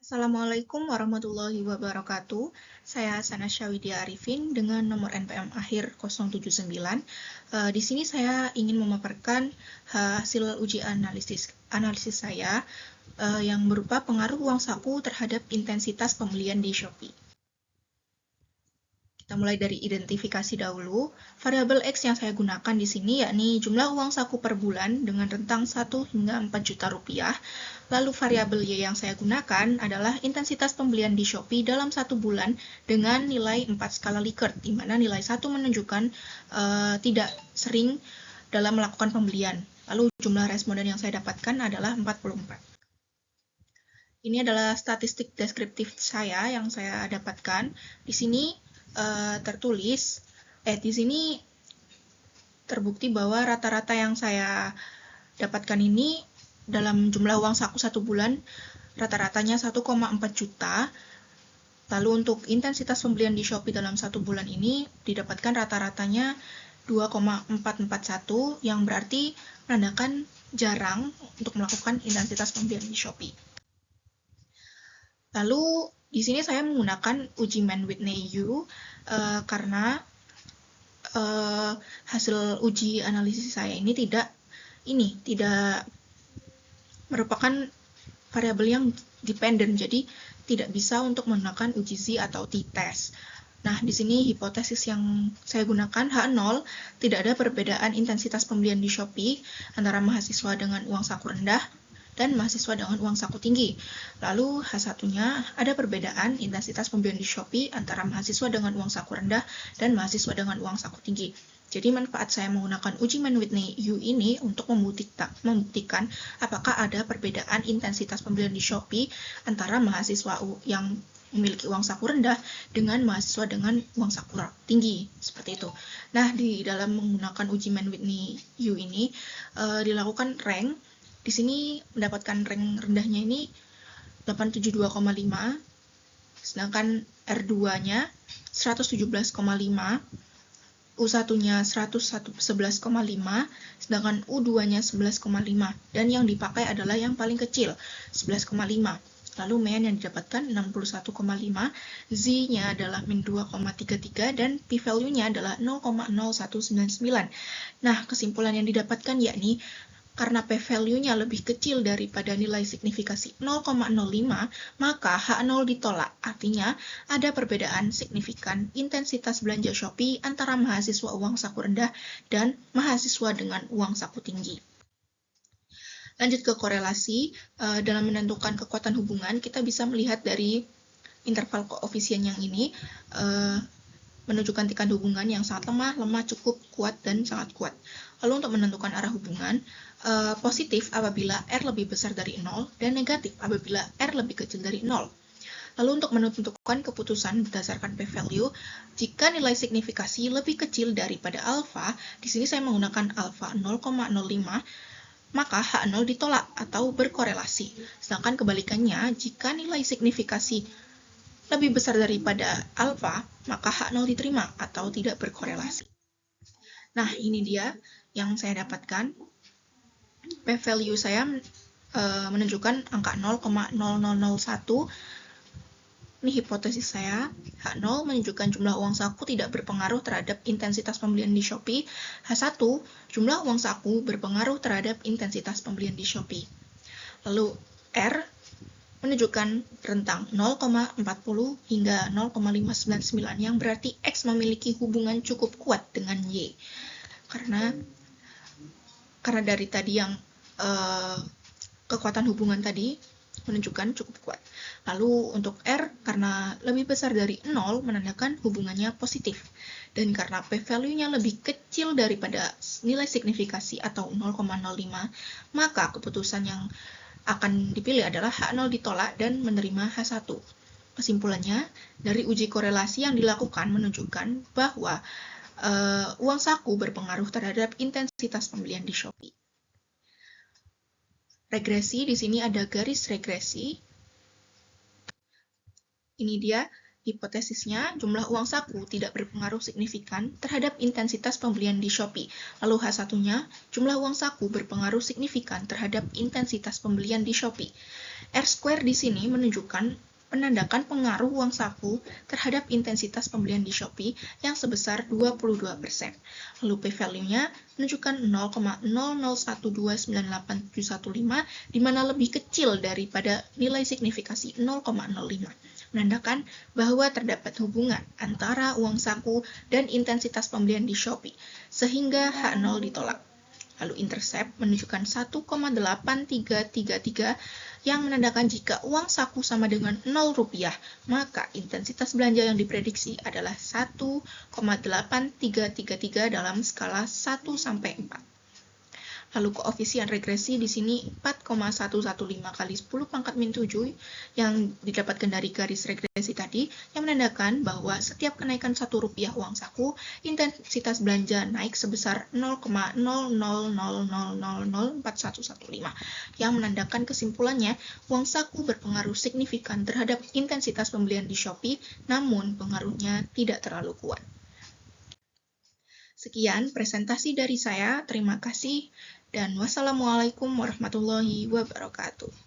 Assalamualaikum warahmatullahi wabarakatuh. Saya Sanasya Widya Arifin dengan nomor NPM akhir 079. Di sini saya ingin memaparkan hasil uji analisis saya yang berupa pengaruh uang saku terhadap intensitas pembelian di Shopee. Kita mulai dari identifikasi dahulu. Variabel X yang saya gunakan di sini yakni jumlah uang saku per bulan dengan rentang 1 hingga 4 juta rupiah. Lalu variabel Y yang saya gunakan adalah intensitas pembelian di Shopee dalam 1 bulan dengan nilai 4 skala Likert, di mana nilai 1 menunjukkan tidak sering dalam melakukan pembelian. Lalu jumlah responden yang saya dapatkan adalah 44. Ini adalah statistik deskriptif saya yang saya dapatkan. Di sini di sini terbukti bahwa rata-rata yang saya dapatkan ini dalam jumlah uang saku 1 bulan rata-ratanya 1,4 juta. Lalu untuk intensitas pembelian di Shopee dalam 1 bulan ini didapatkan rata-ratanya 2,441 yang berarti menandakan jarang untuk melakukan intensitas pembelian di Shopee. Lalu di sini saya menggunakan uji Mann-Whitney-U karena hasil uji analisis saya ini tidak merupakan variabel yang dependen, jadi tidak bisa untuk menggunakan uji Z atau t-test. Nah, di sini hipotesis yang saya gunakan H0, tidak ada perbedaan intensitas pembelian di Shopee antara mahasiswa dengan uang saku rendah dan mahasiswa dengan uang saku tinggi. Lalu H1-nya ada perbedaan intensitas pembelian di Shopee antara mahasiswa dengan uang saku rendah dan mahasiswa dengan uang saku tinggi. Jadi manfaat saya menggunakan uji Mann-Whitney-U ini untuk membuktikan apakah ada perbedaan intensitas pembelian di Shopee antara mahasiswa yang memiliki uang saku rendah dengan mahasiswa dengan uang saku tinggi, seperti itu. Nah, di dalam menggunakan uji Mann-Whitney-U ini dilakukan rank. Di sini mendapatkan rank rendahnya ini 872,5, sedangkan R2-nya 117,5, U1-nya 111,5, sedangkan U2-nya 11,5, dan yang dipakai adalah yang paling kecil, 11,5. Lalu mean yang didapatkan 61,5, Z-nya adalah min 2,33, dan p-value-nya adalah 0,0199. Nah, kesimpulan yang didapatkan yakni karena p-value-nya lebih kecil daripada nilai signifikasi 0,05, maka H0 ditolak. Artinya, ada perbedaan signifikan intensitas belanja Shopee antara mahasiswa uang saku rendah dan mahasiswa dengan uang saku tinggi. Lanjut ke korelasi, dalam menentukan kekuatan hubungan, kita bisa melihat dari interval koefisien yang ini, menunjukkan tingkat hubungan yang sangat lemah, cukup, kuat, dan sangat kuat. Lalu untuk menentukan arah hubungan, positif apabila R lebih besar dari 0, dan negatif apabila R lebih kecil dari 0. Lalu untuk menentukan keputusan berdasarkan p-value, jika nilai signifikasi lebih kecil daripada alfa, di sini saya menggunakan alfa 0,05, maka H0 ditolak atau berkorelasi. Sedangkan kebalikannya, jika nilai signifikasi lebih besar daripada alfa, maka H0 diterima atau tidak berkorelasi. Nah, ini dia yang saya dapatkan. P-value saya menunjukkan angka 0,0001. Ini hipotesis saya. H0 menunjukkan jumlah uang saku tidak berpengaruh terhadap intensitas pembelian di Shopee. H1, jumlah uang saku berpengaruh terhadap intensitas pembelian di Shopee. Lalu R menunjukkan rentang 0,40 hingga 0,599 yang berarti X memiliki hubungan cukup kuat dengan Y. Karena dari tadi yang kekuatan hubungan tadi menunjukkan cukup kuat. Lalu untuk R, karena lebih besar dari 0 menandakan hubungannya positif. Dan karena p-value-nya lebih kecil daripada nilai signifikasi atau 0,05, maka keputusan yang akan dipilih adalah H0 ditolak dan menerima H1. Kesimpulannya, dari uji korelasi yang dilakukan menunjukkan bahwa uang saku berpengaruh terhadap intensitas pembelian di Shopee. Regresi, di sini ada garis regresi. Ini dia hipotesisnya jumlah uang saku tidak berpengaruh signifikan terhadap intensitas pembelian di Shopee. Lalu H1-nya, jumlah uang saku berpengaruh signifikan terhadap intensitas pembelian di Shopee. R-square di sini menandakan pengaruh uang saku terhadap intensitas pembelian di Shopee yang sebesar 22%. Lalu p-value-nya menunjukkan 0,001298715, di mana lebih kecil daripada nilai signifikasi 0,05, menandakan bahwa terdapat hubungan antara uang saku dan intensitas pembelian di Shopee, sehingga H0 ditolak. Lalu intercept menunjukkan 1,8333 yang menandakan jika uang saku sama dengan 0 rupiah, maka intensitas belanja yang diprediksi adalah 1,8333 dalam skala 1 sampai 4. Lalu koefisien regresi di sini 4,115 kali 10 pangkat min 7 yang didapatkan dari garis regresi tadi, yang menandakan bahwa setiap kenaikan Rp1 uang saku, intensitas belanja naik sebesar 0,00004115, yang menandakan kesimpulannya uang saku berpengaruh signifikan terhadap intensitas pembelian di Shopee, namun pengaruhnya tidak terlalu kuat. Sekian presentasi dari saya, terima kasih, dan wassalamualaikum warahmatullahi wabarakatuh.